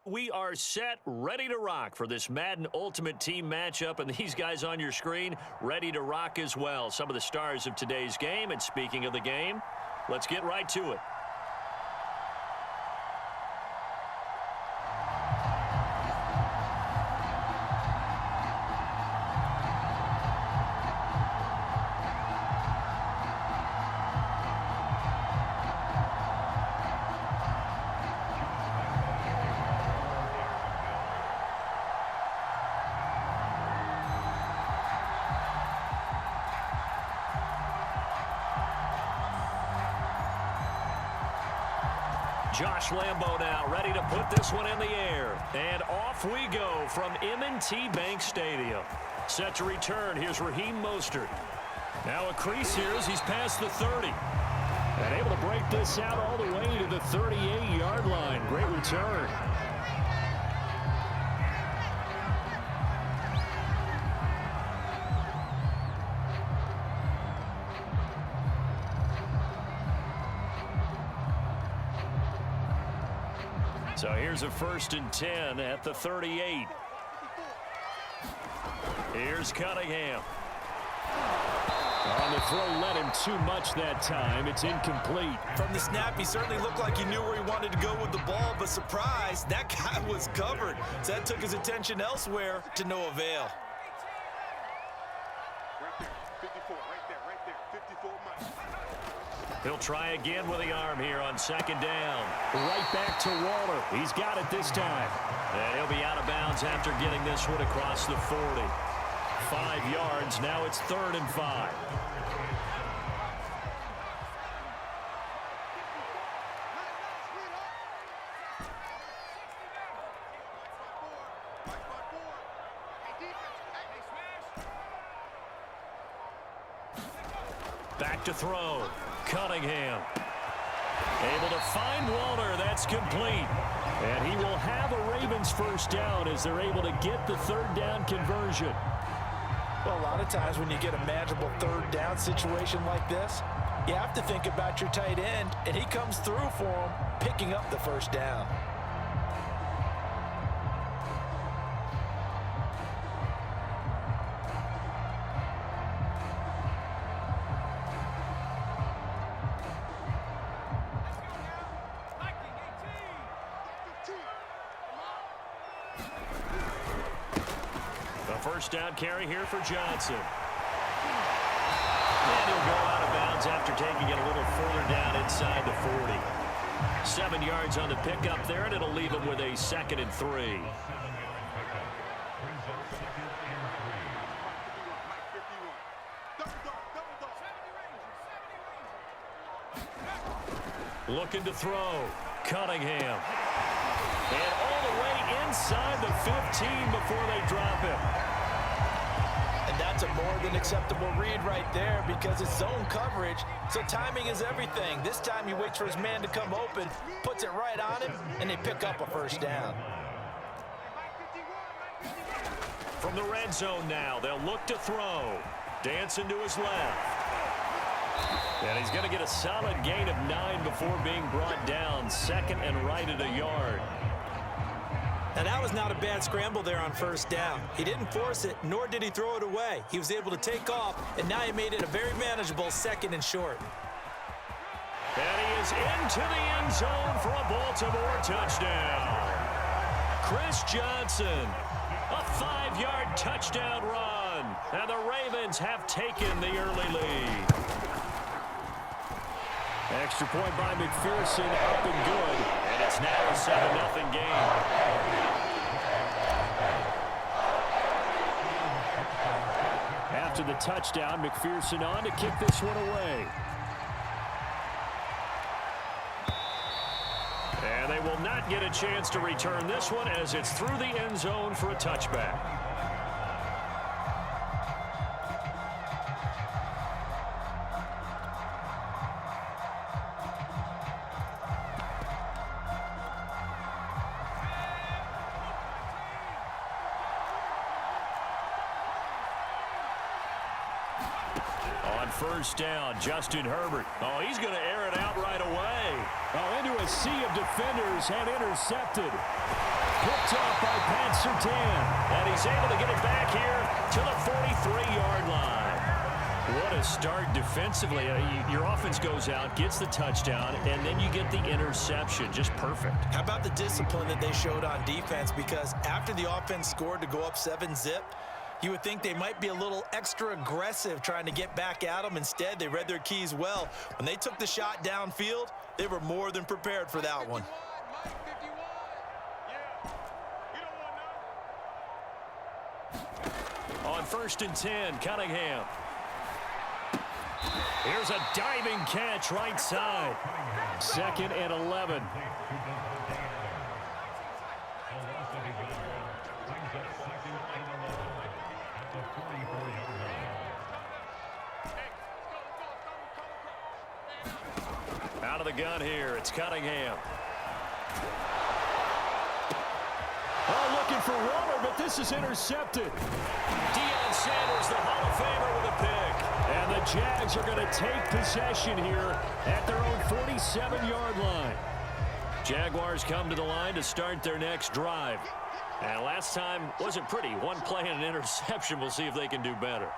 we are set, ready to rock for this Madden Ultimate Team matchup, and these guys on your screen ready to rock as well. Some of the stars of today's game, and speaking of the game, let's get right to it. Josh Lambo now ready to put this one in the air. And off we go from M&T Bank Stadium. Set to return, here's Raheem Mostert. Now a crease here as he's past the 30. And able to break this out all the way to the 38-yard line. Great return. So here's a 1st and 10 at the 38. Here's Cunningham. On the throw, led him too much that time. It's incomplete. From the snap, he certainly looked like he knew where he wanted to go with the ball, but surprise, that guy was covered. So that took his attention elsewhere to no avail. Right there, 54, right there, 54 miles. He'll try again with the arm here on 2nd down. Right back to Waller. He's got it this time. And he'll be out of bounds after getting this one across the 40. 5 yards. Now it's 3rd and 5. Back to throw. Cunningham. Able to find Waller. That's complete. And he will have a Ravens 1st down as they're able to get the 3rd down conversion. Well, a lot of times when you get a manageable 3rd down situation like this, you have to think about your tight end, and he comes through for him, picking up the 1st down. First down carry here for Johnson. And he'll go out of bounds after taking it a little further down inside the 40. 7 yards on the pickup there, and it'll leave him with a 2nd and 3. Looking to throw. Cunningham. And all the way inside the 15 before they drop him. That's a more than acceptable read right there because it's zone coverage, so timing is everything. This time he waits for his man to come open, puts it right on him, and they pick up a 1st down. From the red zone now, they'll look to throw. Dancing to his left. And he's going to get a solid gain of 9 before being brought down. 2nd and right at a yard. Now, that was not a bad scramble there on 1st down. He didn't force it, nor did he throw it away. He was able to take off, and now he made it a very manageable 2nd and short. And he is into the end zone for a Baltimore touchdown. Chris Johnson, a 5-yard touchdown run. And the Ravens have taken the early lead. Extra point by McPherson, up and good. And it's now a 7-0 game. After the touchdown, McPherson on to kick this one away. And they will not get a chance to return this one as it's through the end zone for a touchback. On 1st down, Justin Herbert. Oh, he's going to air it out right away. Oh, into a sea of defenders and intercepted. Picked off by Pat Surtain. And he's able to get it back here to the 43-yard line. What a start defensively. Your offense goes out, gets the touchdown, and then you get the interception. Just perfect. How about the discipline that they showed on defense? Because after the offense scored to go up 7-zip, you would think they might be a little extra aggressive trying to get back at them. Instead, they read their keys well. When they took the shot downfield, they were more than prepared for that one. On 1st and 10, Cunningham. Here's a diving catch right side. 2nd and 11. Out of the gun here, it's Cunningham. Oh, looking for Waller, but this is intercepted. Deion Sanders, the Hall of Famer, with a pick. And the Jags are going to take possession here at their own 47-yard line. Jaguars come to the line to start their next drive. And last time wasn't pretty. One play and an interception. We'll see if they can do better.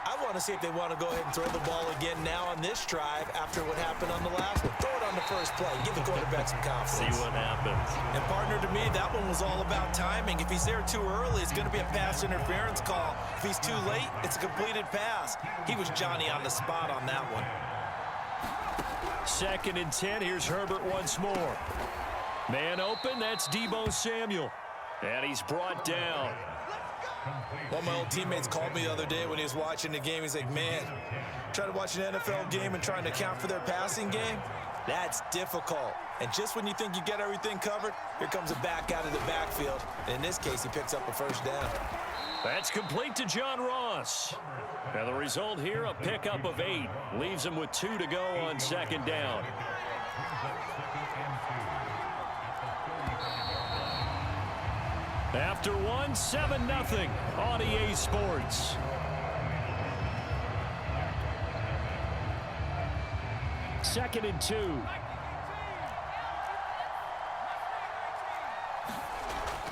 I want to see if they want to go ahead and throw the ball again now on this drive after what happened on the last one. Throw it on the first play. Give the quarterback some confidence. See what happens. And, partner, to me, that one was all about timing. If he's there too early, it's going to be a pass interference call. If he's too late, it's a completed pass. He was Johnny on the spot on that one. 2nd and 10. Here's Herbert once more. Man open. That's Deebo Samuel. And he's brought down. One of my old teammates called me the other day when he was watching the game. He's like, man, trying to watch an NFL game and trying to account for their passing game, that's difficult. And just when you think you get everything covered, here comes a back out of the backfield. And in this case, he picks up a first down. That's complete to John Ross. Now the result here, a pickup of 8. Leaves him with 2 to go on 2nd down. After 1, 7-0 on EA Sports. Second and 2.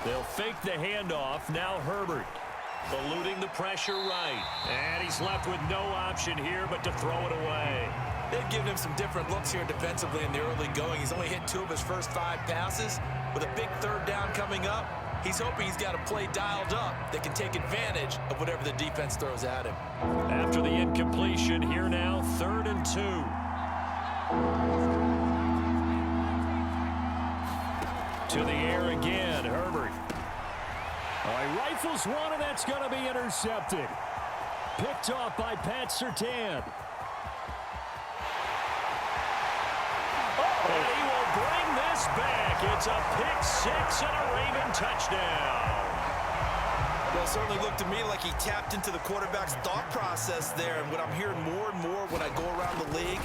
They'll fake the handoff. Now Herbert eluding the pressure right. And he's left with no option here but to throw it away. They've given him some different looks here defensively in the early going. He's only hit 2 of his first 5 passes. With a big 3rd down coming up, he's hoping he's got a play dialed up that can take advantage of whatever the defense throws at him. After the incompletion, here now, 3rd and 2. To the air again, Herbert. He rifles one, and that's going to be intercepted. Picked off by Pat Surtain. And he will bring this back. It's a pick-6 and a Raven touchdown. Well, it certainly looked to me like he tapped into the quarterback's thought process there. And what I'm hearing more and more when I go around the league,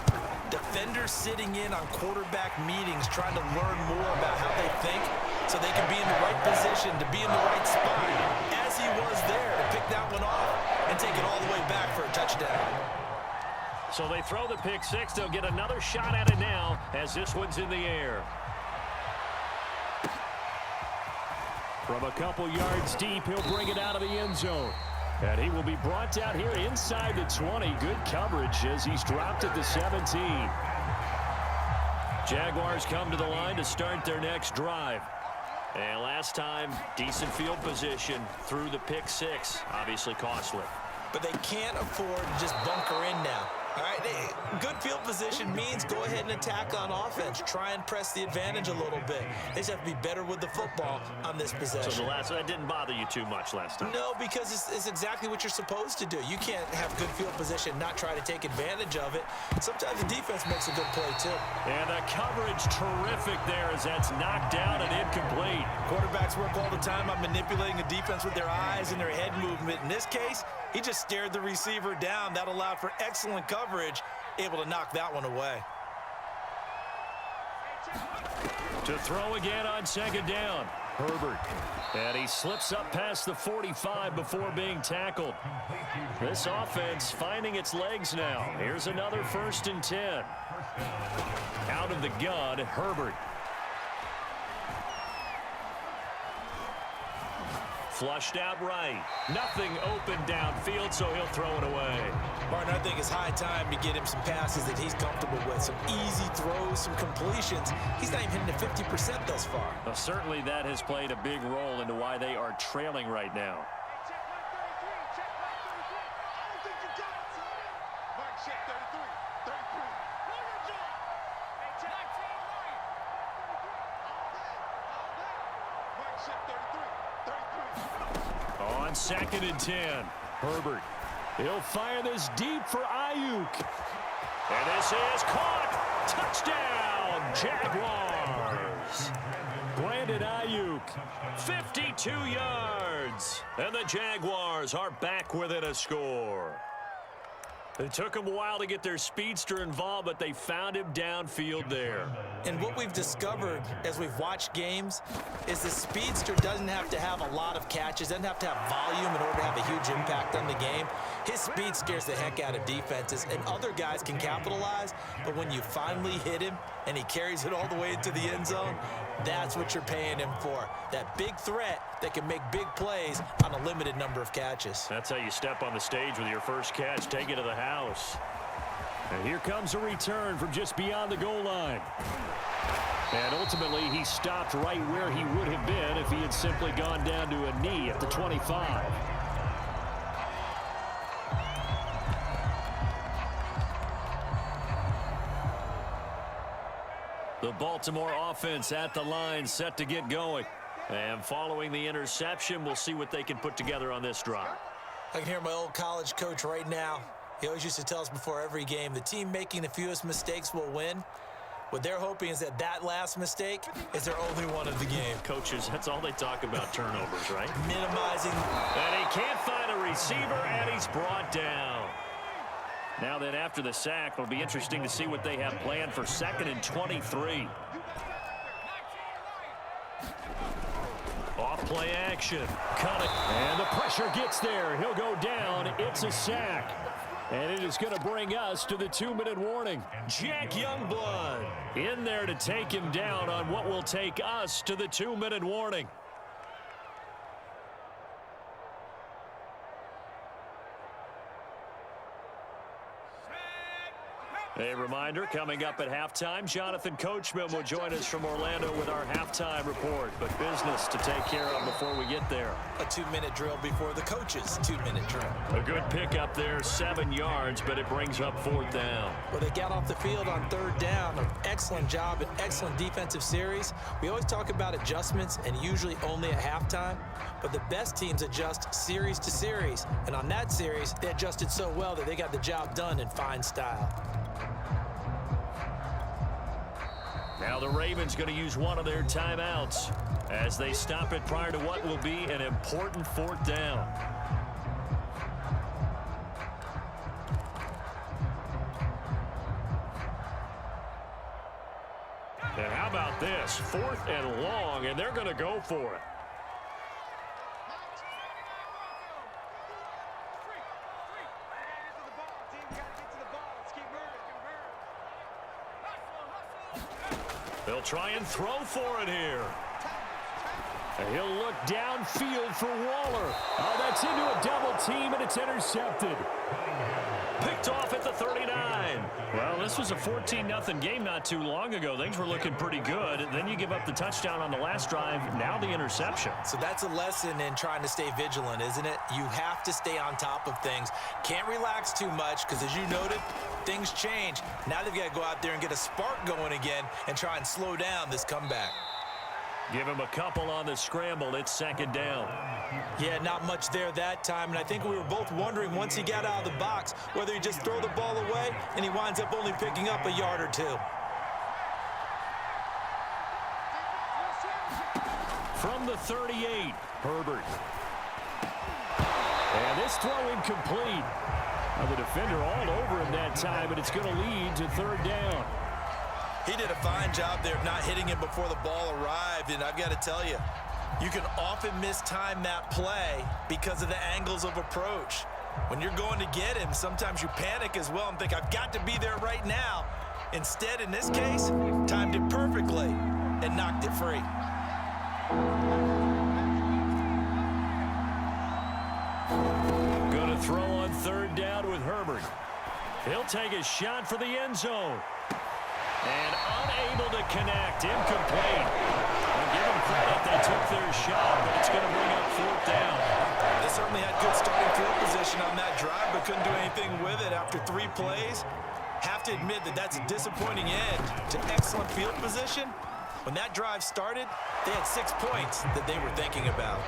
defenders sitting in on quarterback meetings trying to learn more about how they think so they can be in the right position to be in the right spot, as he was there to pick that one off and take it all the way back for a touchdown. So they throw the pick-6. They'll get another shot at it now as this one's in the air. From a couple yards deep, he'll bring it out of the end zone. And he will be brought down here inside the 20. Good coverage as he's dropped at the 17. Jaguars come to the line to start their next drive. And last time, decent field position through the pick-6. Obviously costly. But they can't afford to just bunker in now. All right, good field position means go ahead and attack on offense. Try and press the advantage a little bit. They just have to be better with the football on this possession. So that didn't bother you too much last time? No, because it's exactly what you're supposed to do. You can't have good field position, not try to take advantage of it. Sometimes the defense makes a good play, too. And the coverage terrific there as that's knocked down and incomplete. Quarterbacks work all the time on manipulating the defense with their eyes and their head movement. In this case, he just stared the receiver down. That allowed for excellent coverage, able to knock that one away. To throw again on 2nd down, Herbert. And he slips up past the 45 before being tackled. This offense finding its legs now. Here's another 1st and 10. Out of the gun, Herbert. Flushed out right. Nothing open downfield, so he'll throw it away. Martin, I think it's high time to get him some passes that he's comfortable with. Some easy throws, some completions. He's not even hitting the 50% thus far. Well, certainly that has played a big role into why they are trailing right now. On 2nd and 10, Herbert. He'll fire this deep for Ayuk. And this is caught. Touchdown, Jaguars. Brandon Ayuk, 52 yards. And the Jaguars are back within a score. It took them a while to get their speedster involved, but they found him downfield there. And what we've discovered as we've watched games is the speedster doesn't have to have a lot of catches, doesn't have to have volume in order to have a huge impact on the game. His speed scares the heck out of defenses, and other guys can capitalize, but when you finally hit him and he carries it all the way into the end zone, that's what you're paying him for. That big threat that can make big plays on a limited number of catches. That's how you step on the stage with your first catch. Take it to the house. And here comes a return from just beyond the goal line. And ultimately, he stopped right where he would have been if he had simply gone down to a knee at the 25. The Baltimore offense at the line, set to get going. And following the interception, we'll see what they can put together on this drive. I can hear my old college coach right now. He always used to tell us before every game, the team making the fewest mistakes will win. What they're hoping is that that last mistake is their only one of the game. Coaches, that's all they talk about, turnovers, right? Minimizing. And he can't find a receiver, and he's brought down. Now then, after the sack, it'll be interesting to see what they have planned for 2nd and 23. Off play action. Cut it. And the pressure gets there. He'll go down. It's a sack. And it is going to bring us to the 2-minute warning. Jack Youngblood in there to take him down on what will take us to the 2-minute warning. A reminder, coming up at halftime, Jonathan Coachman will join us from Orlando with our halftime report. But business to take care of before we get there. A 2-minute drill before the coach's 2-minute drill. A good pickup there, 7 yards, but it brings up 4th down. Well, they got off the field on 3rd down. An excellent job, an excellent defensive series. We always talk about adjustments and usually only at halftime. But the best teams adjust series to series. And on that series, they adjusted so well that they got the job done in fine style. Now the Ravens going to use one of their timeouts as they stop it prior to what will be an important 4th down. And how about this? 4th and long, and they're going to go for it. They'll try and throw for it here. And he'll look downfield for Waller. Oh, that's into a double team, and it's intercepted. Picked off at the 39. Well, this was a 14-0 game not too long ago. Things were looking pretty good. Then you give up the touchdown on the last drive. Now the interception. So that's a lesson in trying to stay vigilant, isn't it? You have to stay on top of things. Can't relax too much because, as you noted, things change. Now they've got to go out there and get a spark going again and try and slow down this comeback. Give him a couple on the scramble. It's 2nd down. Yeah, not much there that time, and I think we were both wondering once he got out of the box whether he just throw the ball away and he winds up only picking up a yard or 2. From the 38, Herbert. And this throw incomplete. Now the defender all over him that time, and it's going to lead to 3rd down. He did a fine job there of not hitting him before the ball arrived, and I've got to tell you, you can often mistime that play because of the angles of approach. When you're going to get him, sometimes you panic as well and think, I've got to be there right now. Instead, in this case, timed it perfectly and knocked it free. throw on third down with Herbert. He'll take a shot for the end zone. And unable to connect. Incomplete. Well, give them credit. They took their shot, but it's going to bring up fourth down. They certainly had good starting field position on that drive, but couldn't do anything with it after 3 plays. Have to admit that that's a disappointing end to excellent field position. When that drive started, they had 6 points that they were thinking about.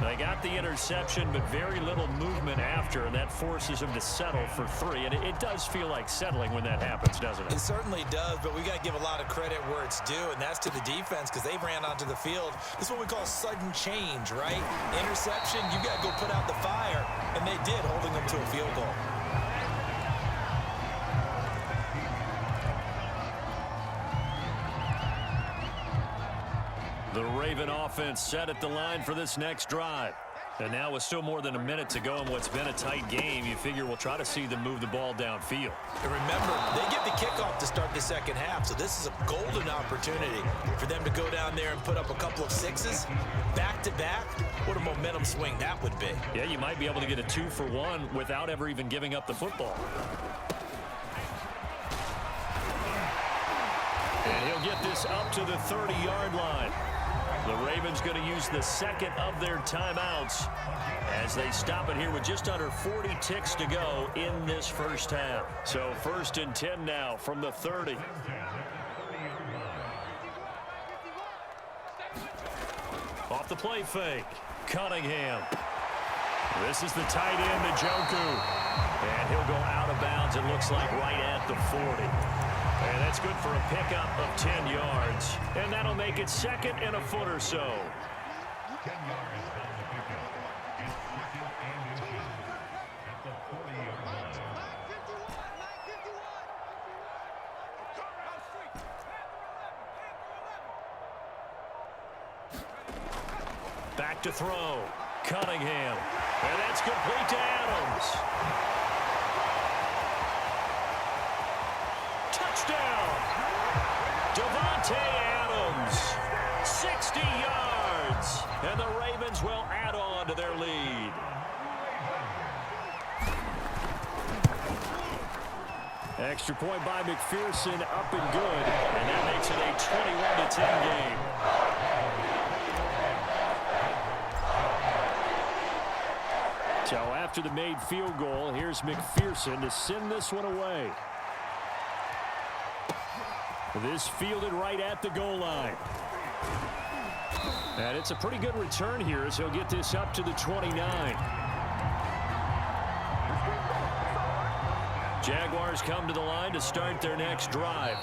They got the interception, but very little movement after, and that forces them to settle for 3. And it does feel like settling when that happens, doesn't it? It certainly does, but we got to give a lot of credit where it's due, and that's to the defense because they ran onto the field. This is what we call sudden change, right? Interception, you got to go put out the fire, and they did, holding them to a field goal. The Raven offense set at the line for this next drive. And now with still more than a minute to go in what's been a tight game, you figure we'll try to see them move the ball downfield. And remember, they get the kickoff to start the second half, so this is a golden opportunity for them to go down there and put up a couple of 6s back-to-back. What a momentum swing that would be. Yeah, you might be able to get a 2-for-1 without ever even giving up the football. And he'll get this up to the 30-yard line. The Ravens going to use the second of their timeouts as they stop it here with just under 40 ticks to go in this first half. So 1st and 10 now from the 30. Off the play fake. Cunningham. This is the tight end, Njoku. And he'll go out of bounds, it looks like, right at the 40. And that's good for a pickup of 10 yards. And that'll make it 2nd and a foot or so. Back to throw. Cunningham. And that's complete to Adams. Touchdown! Davante Adams, 60 yards, and the Ravens will add on to their lead. Extra point by McPherson, up and good, and that makes it a 21-10 game. So after the made field goal, here's McPherson to send this one away. This fielded right at the goal line. And it's a pretty good return here as he'll get this up to the 29. Jaguars come to the line to start their next drive.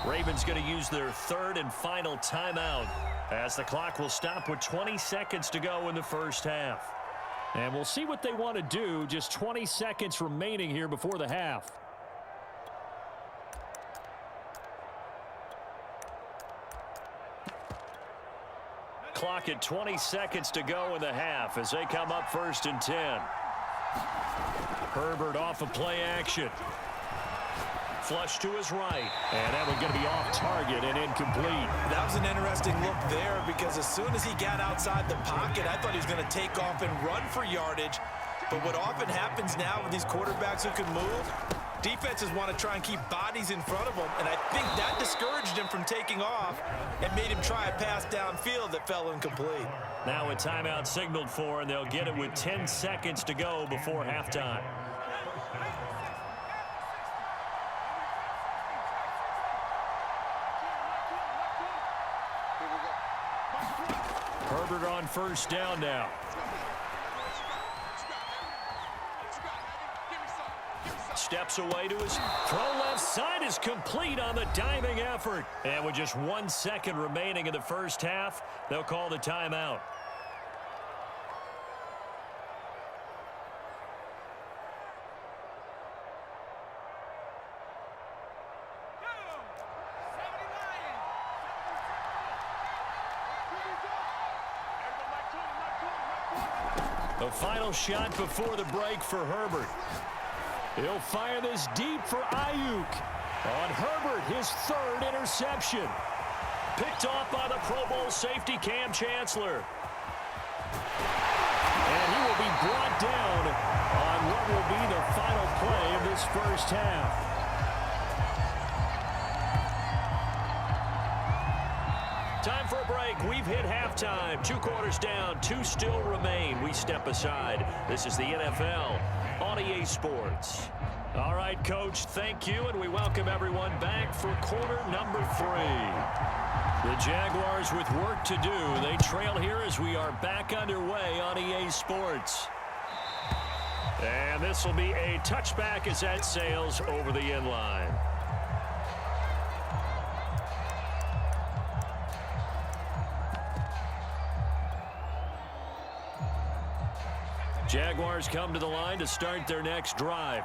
Ravens going to use their 3rd and final timeout as the clock will stop with 20 seconds to go in the first half. And we'll see what they want to do. Just 20 seconds remaining here before the half. Clock at 20 seconds to go in the half as they come up 1st and 10. Herbert off of play action. Flush to his right. And that one's going to be off target and incomplete. That was an interesting look there because as soon as he got outside the pocket, I thought he was going to take off and run for yardage. But what often happens now with these quarterbacks who can move, defenses want to try and keep bodies in front of them, and I think that discouraged him from taking off and made him try a pass downfield that fell incomplete. Now a timeout signaled for, and they'll get it with 10 seconds to go before halftime. Herbert on 1st down now. Steps away to his throw left side is complete on the diving effort. And with just 1 second remaining in the first half, they'll call the timeout. The final shot before the break for Herbert. He'll fire this deep for Ayuk. On Herbert, his 3rd interception. Picked off by the Pro Bowl safety Cam Chancellor. And he will be brought down on first half. Time for a break. We've hit halftime. 2 quarters down. 2 still remain. We step aside. This is the NFL on EA Sports. All right, Coach, thank you, and we welcome everyone back for quarter number 3. The Jaguars with work to do. They trail here as we are back underway on EA Sports. And this will be a touchback as that sails over the end line. Jaguars come to the line to start their next drive.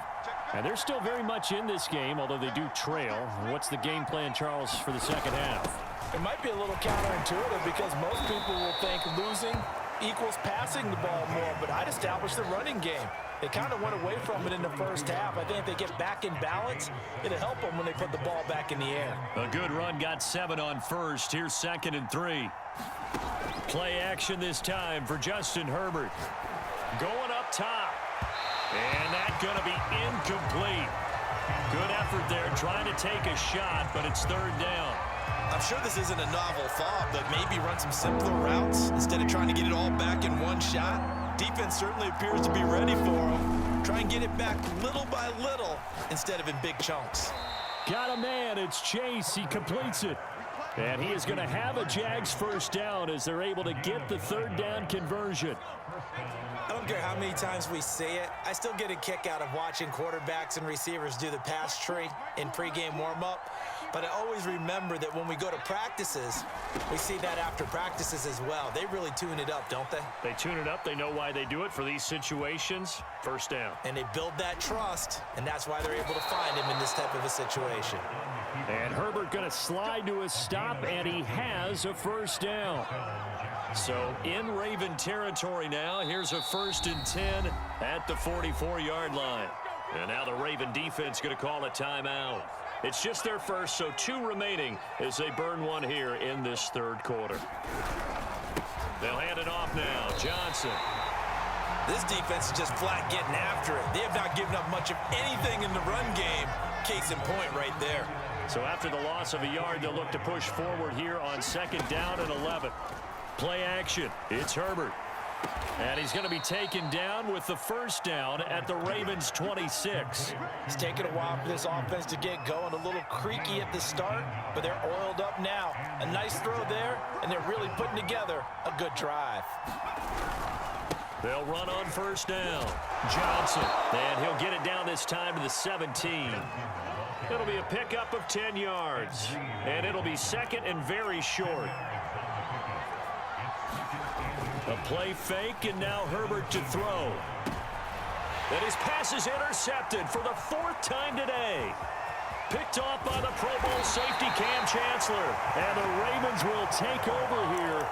And they're still very much in this game, although they do trail. What's the game plan, Charles, for the second half? It might be a little counterintuitive because most people will think losing equals passing the ball more, but I'd establish the running game. They kind of went away from it in the first half. I think if they get back in balance, it'll help them when they put the ball back in the air. A good run, got 7 on first. Here's 2nd and 3. Play action this time for Justin Herbert. Going up top. And that's going to be incomplete. Good effort there trying to take a shot, but it's 3rd down. I'm sure this isn't a novel thought, but maybe run some simpler routes instead of trying to get it all back in one shot. Defense certainly appears to be ready for him. Try and get it back little by little instead of in big chunks. Got a man. It's Chase. He completes it. And he is going to have a Jags first down as they're able to get the 3rd down conversion. I don't care how many times we say it, I still get a kick out of watching quarterbacks and receivers do the pass tree in pregame warm-up. But I always remember that when we go to practices, we see that after practices as well. They really tune it up, don't they? They tune it up. They know why they do it for these situations. First down. And they build that trust, and that's why they're able to find him in this type of a situation. And Herbert going to slide to a stop, and he has a first down. So in Raven territory now. Here's a 1st and 10 at the 44-yard line. And now the Raven defense going to call a timeout. It's just their first, so 2 remaining as they burn one here in this 3rd quarter. They'll hand it off now. Johnson. This defense is just flat getting after it. They have not given up much of anything in the run game. Case in point right there. So after the loss of a yard, they'll look to push forward here on 2nd down and 11. Play action. It's Herbert. And he's going to be taken down with the first down at the Ravens' 26. It's taken a while for this offense to get going. A little creaky at the start, but they're oiled up now. A nice throw there, and they're really putting together a good drive. They'll run on first down. Johnson. And he'll get it down this time to the 17. It'll be a pickup of 10 yards. And it'll be 2nd and very short. A play fake, and now Herbert to throw. And his pass is intercepted for the 4th time today. Picked off by the Pro Bowl safety Cam Chancellor. And the Ravens will take over here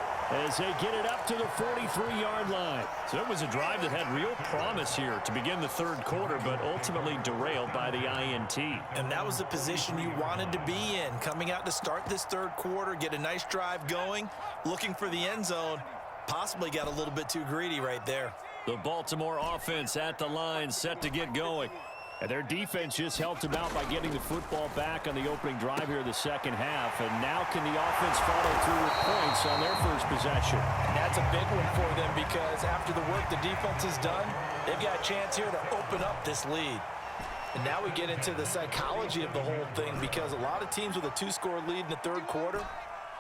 as they get it up to the 43-yard line. So it was a drive that had real promise here to begin the 3rd quarter, but ultimately derailed by the INT. And that was the position you wanted to be in. Coming out to start this 3rd quarter, get a nice drive going, looking for the end zone. Possibly got a little bit too greedy right there. The Baltimore offense at the line, set to get going. And their defense just helped them out by getting the football back on the opening drive here in the 2nd half. And now can the offense follow through with points on their first possession? And that's a big one for them because after the work the defense has done, they've got a chance here to open up this lead. And now we get into the psychology of the whole thing because a lot of teams with a 2-score lead in the 3rd quarter,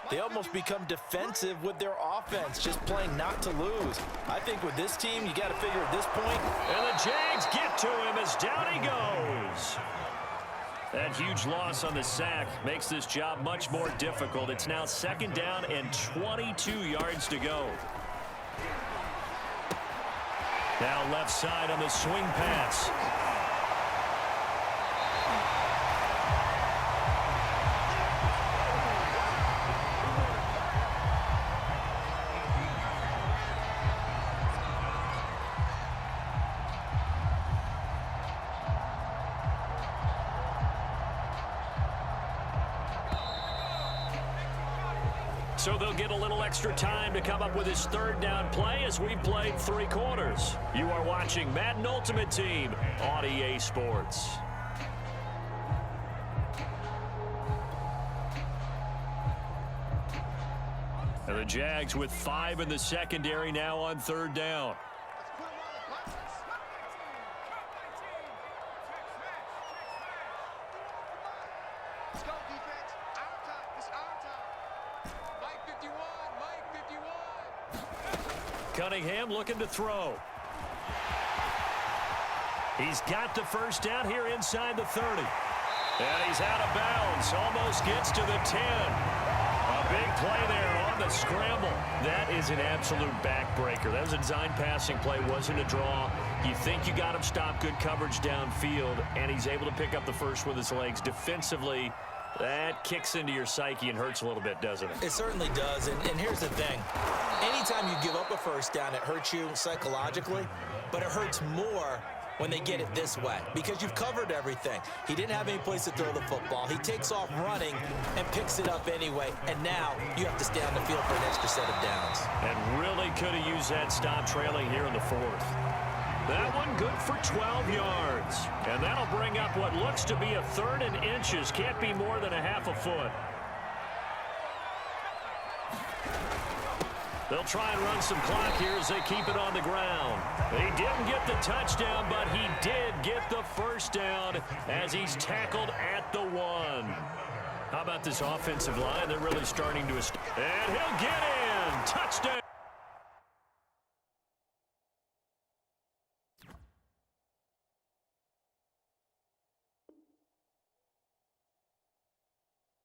they almost become defensive with their offense, just playing not to lose. I think with this team, you got to figure at this point. And the Jags get to him as down he goes. That huge loss on the sack makes this job much more difficult. It's now 2nd down and 22 yards to go. Now left side on the swing pass. So they'll get a little extra time to come up with his 3rd down play as we played 3 quarters. You are watching Madden Ultimate Team on EA Sports. The Jags with 5 in the secondary now on 3rd down. Let's go, defense. Our time. It's our time. Mike 51. Mike 51. Cunningham looking to throw. He's got the first down here inside the 30. And he's out of bounds. Almost gets to the 10. A big play there on the scramble. That is an absolute backbreaker. That was a design passing play. Wasn't a draw. You think you got him stopped. Good coverage downfield. And he's able to pick up the first with his legs. Defensively, that kicks into your psyche and hurts a little bit, doesn't it? It certainly does. And here's the thing. Anytime you give up a first down, it hurts you psychologically. But it hurts more when they get it this way, because you've covered everything. He didn't have any place to throw the football. He takes off running and picks it up anyway, and now you have to stay on the field for an extra set of downs. And really could have used that stop trailing here in the 4th. That one good for 12 yards. And that'll bring up what looks to be a 3rd and inches. Can't be more than a half a foot. They'll try and run some clock here as they keep it on the ground. He didn't get the touchdown, but he did get the first down as he's tackled at the 1. How about this offensive line? They're really starting to... And he'll get in. Touchdown.